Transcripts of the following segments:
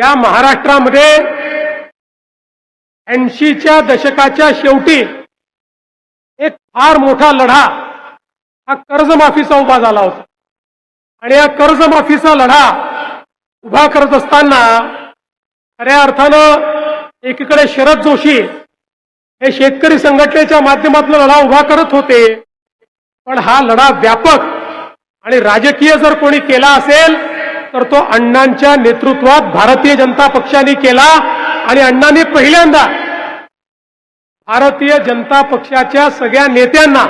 या महाराष्ट्रामध्ये 80च्या दशकाच्या शेवटी एक फार मोठा लढा हा कर्जमाफीचा उभा झाला होता आणि या कर्जमाफीचा लढा उभा करत असताना खऱ्या अर्थानं एकीकडे शरद जोशी हे शेतकरी संघटनेच्या माध्यमातून लढा उभा करत होते, पण हा लढा व्यापक आणि राजकीय जर कोणी केला असेल तर तो अण्णांच्या नेतृत्वात भारतीय जनता पक्षाने केला आणि अण्णांनी पहिल्यांदा भारतीय जनता पक्षाच्या सगळ्या नेत्यांना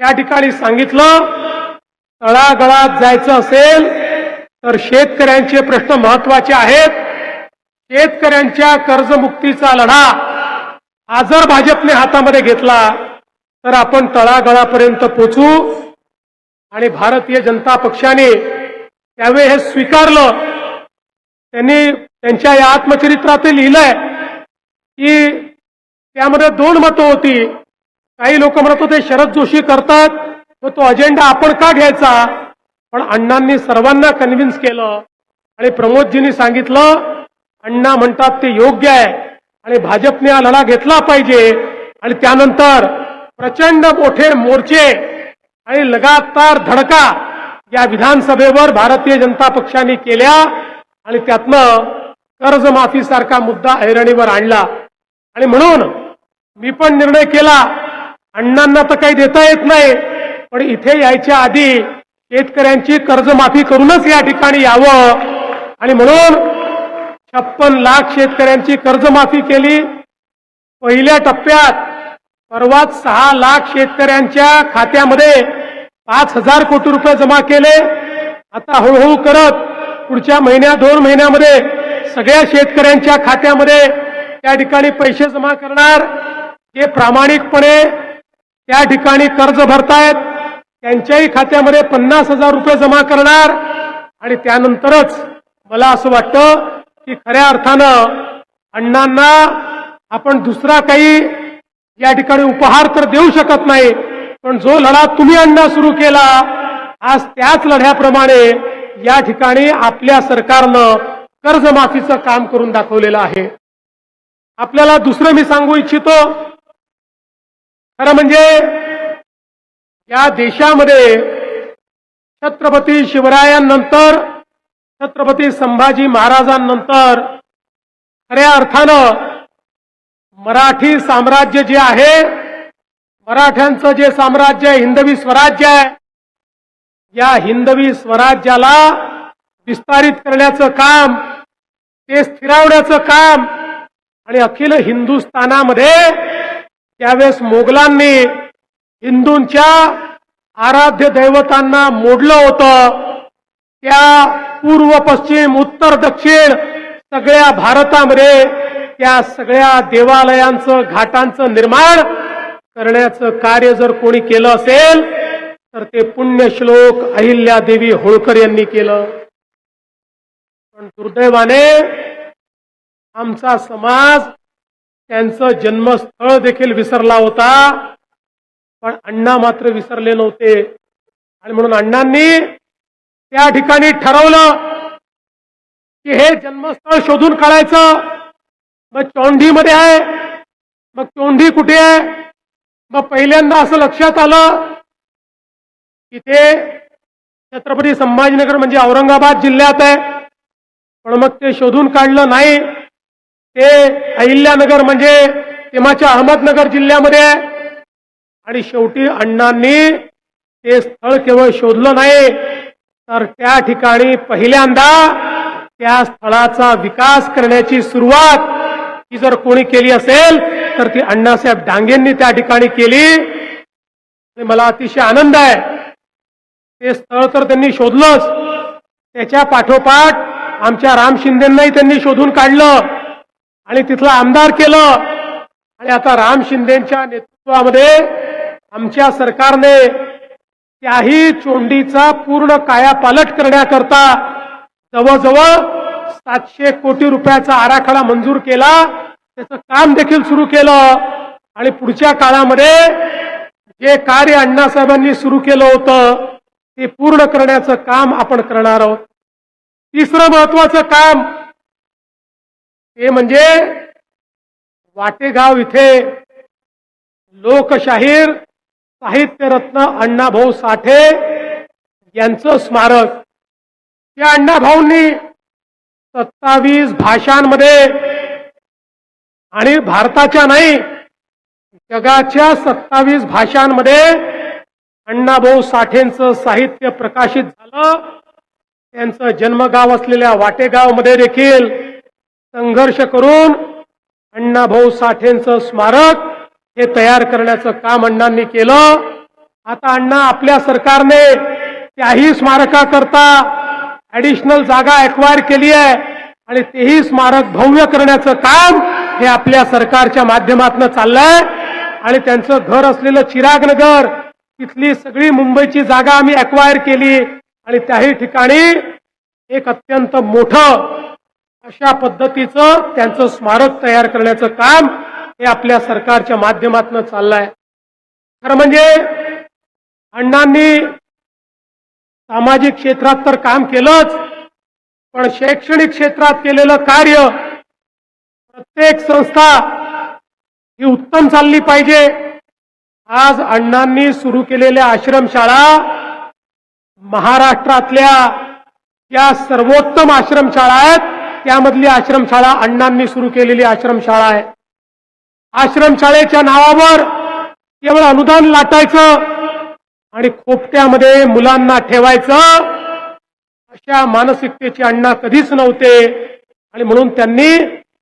त्या ठिकाणी सांगितलं, तळागाळात जायचं असेल तर शेतकऱ्यांचे प्रश्न महत्त्वाचे आहेत. शेतकऱ्यांच्या कर्जमुक्तीचा लढा हा जर भाजपने हातामध्ये घेतला तर आपण तळागाळापर्यंत पोहोचू. आणि भारतीय जनता पक्षाने त्यावेळी हे स्वीकारलं. त्यांनी त्यांच्या या आत्मचरित्रात लिहिलंय की त्यामध्ये 2 मतं होती. काही लोक म्हणत होते शरद जोशी करतात व तो अजेंडा आपण का घ्यायचा, पण अण्णांनी सर्वांना कन्व्हिन्स केलं आणि प्रमोदजींनी सांगितलं अण्णा म्हणतात ते योग्य आहे आणि भाजपने हा लढा घेतला पाहिजे. आणि त्यानंतर प्रचंड मोठे मोर्चे आणि लगातार धडका या विधानसभेवर भारतीय जनता पक्षाने केल्या आणि त्यातनं कर्जमाफीसारखा मुद्दा ऐरणीवर आणला. आणि म्हणून मी पण निर्णय केला, अण्णांना तर काही देता येत नाही, पण इथे यायच्या आधी शेतकऱ्यांची कर्जमाफी करूनच या ठिकाणी यावं. आणि म्हणून 56 लाख शेतकऱ्यांची कर्जमाफी केली. पहिल्या टप्प्यात परवाच 6 लाख शेतकऱ्यांच्या खात्यामध्ये 5,000 कोटी रुपये जमा केले. आता हळूहळू करत पुढच्या महिन्यात 2 महिन्यामध्ये सगळ्या शेतकऱ्यांच्या खात्यामध्ये त्या ठिकाणी पैसे जमा करणार. जे प्रामाणिकपणे त्या ठिकाणी कर्ज भरतायत त्यांच्याही खात्यामध्ये 50,000 रुपये जमा करणार. आणि त्यानंतरच मला असं वाटतं की खऱ्या अर्थानं अण्णांना आपण दुसरा काही या ठिकाणी उपहार तर देऊ शकत नाही, पण जो लढा तुम्ही अण्णा सुरू केला आज त्याच लढ्याप्रमाणे या ठिकाणी आपल्या सरकारनं कर्जमाफीचं काम करून दाखवलेलं आहे. आपल्याला दुसरं मी सांगू इच्छितो, खरं म्हणजे या देशामध्ये छत्रपती शिवरायांनंतर छत्रपती संभाजी महाराजांनंतर खऱ्या अर्थानं मराठी साम्राज्य जे आहे, मराठ्यांचं जे साम्राज्य आहे, हिंदवी स्वराज्य आहे, या हिंदवी स्वराज्याला विस्तारित करण्याचं काम, ते स्थिरावण्याचं काम आणि अखिल हिंदुस्थानामध्ये त्यावेळेस मोगलांनी हिंदूंच्या आराध्य दैवतांना मोडलं होतं. त्या पूर्व पश्चिम उत्तर दक्षिण सगळ्या भारतामध्ये त्या सगळ्या देवालयांचं घाटांचं निर्माण करण्याचं कार्य जर कोणी केलं असेल तर ते पुण्यश्लोक अहिल्यादेवी होळकर यांनी केलं. पण दुर्दैवाने आमचा समाज त्यांचं जन्मस्थळ देखील विसरला होता, पण अण्णा मात्र विसरले नव्हते. आणि म्हणून अण्णांनी त्या ठिकाणी ठरवलं की हे जन्मस्थळ शोधून काढायचं. मग चौंढीमध्ये आहे, मग चौंढी कुठे आहे. मग पहिल्यांदा असं लक्षात आलं की ते छत्रपती संभाजीनगर म्हणजे औरंगाबाद जिल्ह्यात आहे, पण मग ते शोधून काढलं नाही. ते अहिल्यानगर म्हणजे तेव्हाच्या अहमदनगर जिल्ह्यामध्ये आहे. आणि शेवटी अण्णांनी ते स्थळ केवळ शोधलं नाही तर त्या ठिकाणी पहिल्यांदा त्या स्थळाचा विकास करण्याची सुरुवात ही जर कोणी केली असेल तर ती अण्णासाहेब डांगेंनी त्या ठिकाणी केली. मला अतिशय आनंद आहे. ते स्थळ तर त्यांनी शोधलंच, त्याच्या पाठोपाठ आमच्या राम शिंदेंनाही त्यांनी शोधून काढलं आणि तिथलं आमदार केलं. आणि आता राम शिंदेंच्या नेतृत्वामध्ये आमच्या सरकारने त्याही चोंडीचा पूर्ण कायापालट करण्याकरता जवळजवळ 700 कोटी रुपयाचा आराखडा मंजूर केला. त्याचं काम देखील सुरू केलं आणि पुढच्या काळामध्ये जे कार्य अण्णासाहेबांनी सुरू केलं होतं ते पूर्ण करण्याचं काम आपण करणार आहोत. तिसरं महत्वाचं काम ते म्हणजे वाटेगाव इथे लोकशाहीर साहित्यरत्न अण्णाभाऊ साठे यांचं स्मारक. या अण्णाभाऊंनी 27 भाषांमध्ये आणि भारताच्या नाही जगाच्या 27 भाषांमध्ये अण्णाभाऊ साठेंचं साहित्य प्रकाशित झालं. त्यांचं जन्मगाव असलेल्या वाटेगावमध्ये देखील संघर्ष करून अण्णाभाऊ साठेंचं स्मारक हे तयार करण्याचं काम अण्णांनी केलं. आता अण्णा आपल्या सरकारने त्याही स्मारकाकरता ऍडिशनल जागा एक्वायर केली आहे आणि तेही स्मारक भव्य करण्याचं काम हे आपल्या सरकारच्या माध्यमातून चाललंय. आणि त्यांचं घर असलेलं चिरागनगर तिथली सगळी मुंबईची जागा आम्ही एक्वायर केली आणि त्याही ठिकाणी एक अत्यंत मोठं अशा पद्धतीचं त्यांचं स्मारक तयार करण्याचं काम हे आपल्या सरकारच्या माध्यमातून चाललंय. खरं म्हणजे अण्णांनी सामाजिक क्षेत्रात तर काम केलंच, पण शैक्षणिक क्षेत्रात केलेलं कार्य प्रत्येक संस्था ही उत्तम चालली पाहिजे. आज अण्णांनी सुरू केलेल्या आश्रमशाळा महाराष्ट्रातल्या या सर्वोत्तम आश्रमशाळा आहेत. त्यामधली आश्रमशाळा अण्णांनी सुरू केलेली आश्रमशाळा आहे. आश्रमशाळेच्या नावावर केवळ अनुदान लाटायचं आणि खोपट्यामध्ये मुलांना ठेवायचं अशा मानसिकतेचे अण्णा कधीच नव्हते. आणि म्हणून त्यांनी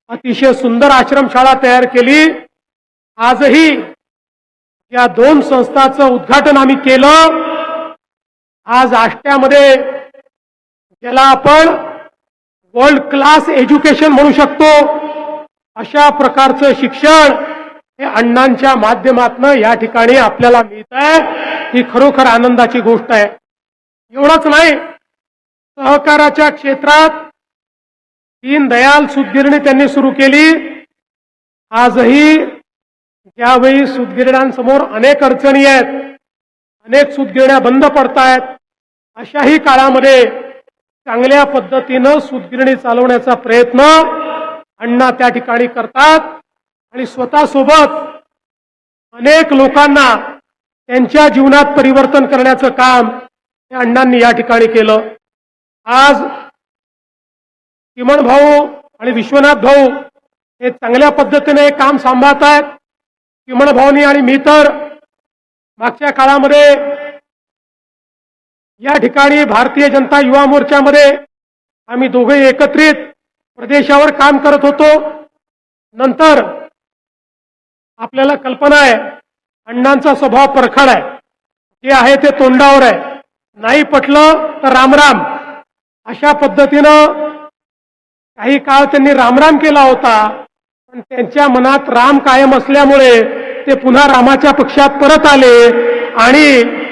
अतिशय सुंदर आश्रमशाळा तयार केली. आजही या 2 संस्थांचं उद्घाटन आम्ही केलं. आज आष्ट्यामध्ये ज्याला आपण वर्ल्ड क्लास एज्युकेशन म्हणू शकतो अशा प्रकारचं शिक्षण हे अण्णांच्या माध्यमातून या ठिकाणी आपल्याला मिळत आहे. ही खरोखर आनंदाची गोष्ट आहे. एवढंच नाही, सहकाराच्या क्षेत्रात दीनदयाल सूतगिरणी त्यांनी सुरू केली. आजही ज्यावेळी सूतगिरण्यांसमोर अनेक अडचणी आहेत, अनेक सूतगिरण्या बंद पडतायत, अशाही काळामध्ये चांगल्या पद्धतीनं सूतगिरणी चालवण्याचा प्रयत्न अण्णा त्या ठिकाणी करतात आणि स्वतःसोबत अनेक लोकांना त्यांच्या जीवनात परिवर्तन करण्याचं काम हे अण्णांनी या ठिकाणी केलं. आज किमण भाऊ आणि विश्वनाथ भाऊ हे चांगल्या पद्धतीने काम सांभाळत आहेत. किमण भाऊनी आणि मी तर मागच्या काळामध्ये या ठिकाणी भारतीय जनता युवा मोर्चामध्ये आम्ही दोघे एकत्रित प्रदेशावर काम करत होतो. नंतर आपल्याला कल्पना आहे अण्णांचा स्वभाव परखड आहे, जे आहे ते तोंडावर आहे, नाही पटलं तर रामराम अशा पद्धतीनं काही काळ त्यांनी रामराम केला होता. पण त्यांच्या मनात राम कायम असल्यामुळे ते पुन्हा रामाच्या पक्षात परत आले आणि